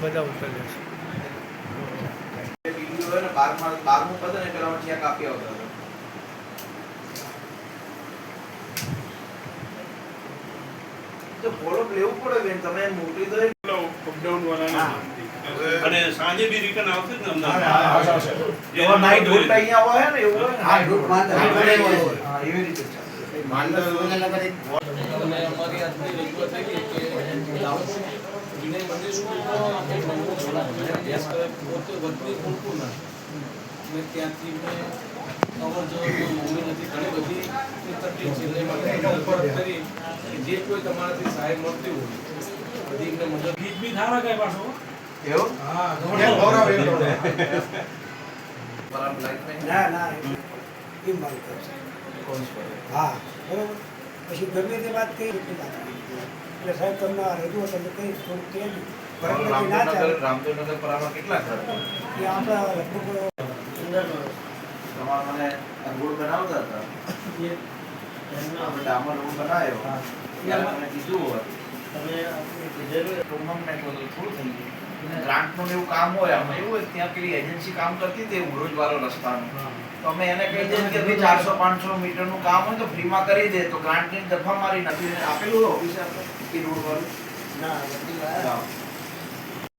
બધા ઉતર જશે. વિડિયો હોય ને 12મું પદ ને પેલા ચેક આપી આવતો હતો. તો ફોલો લેવું પડે બેન, તમે મોકલી દો અપડાઉન વાળા અને સાંજે બી રિટર્ન આવશે ને અમને. આવશે. જો નાઈટ રૂટ અહીંયા હોય ને એવું હોય ને. હા રૂટ માં હા એવી રીતે ચાલે. માંડલ સુને લગા એક અને અમારી આજની રજૂઆત થઈ ગઈ કે વિનય મંદિર સ્કૂલમાં અભ્યાસ કરે પોતે વધતી ખોટું ના મેં ત્યાંથી મેં અવર જવર મમ્મી નથી ઘણી બધી તકલીફ છે એટલે માટે કરી કે જે કોઈ તમારાથી સહાય મળતી હોય બધી એમને મદદ ગીત બી થારા કઈ પાછો એવું? હા ગૌરવ એટલો બરાબર લાઈફ નહીં. ના ના એમ વાત કરશે. કોન્સ પર. હા બરોબર. પછી ગમે તે વાત કહી એટલી વાત કરી. એટલે સાહેબ તમને આ રજૂઆત એટલે કંઈ થોડુંક કહે નહીં. બરાબર ના ચાલે. રામદેવનગર પરામાં કેટલા ઘર? એ આપણા લગભગ તમારા મને રોડ બનાવતા હતા. આપણે ડામર રોડ બનાવ્યો. ત્યારે મને કીધું હોત. ટુર્નામેન્ટ બધું થોડું થઈ ગયું. ગ્રાન્ટનું એવું કામ હોય આમાં એવું હોય ત્યાં પેલી એજન્સી કામ કરતી હતી ઉરોજવાળો રસ્તાનું. તો અમે એને કહી દઈએ કે ભાઈ 400-500 મીટરનું કામ હોય તો ફ્રીમાં કરી દે તો ગ્રાન્ટની દફા મારી નથી આપેલું ઓફિસે આપણે એ રોડ વાળું. ના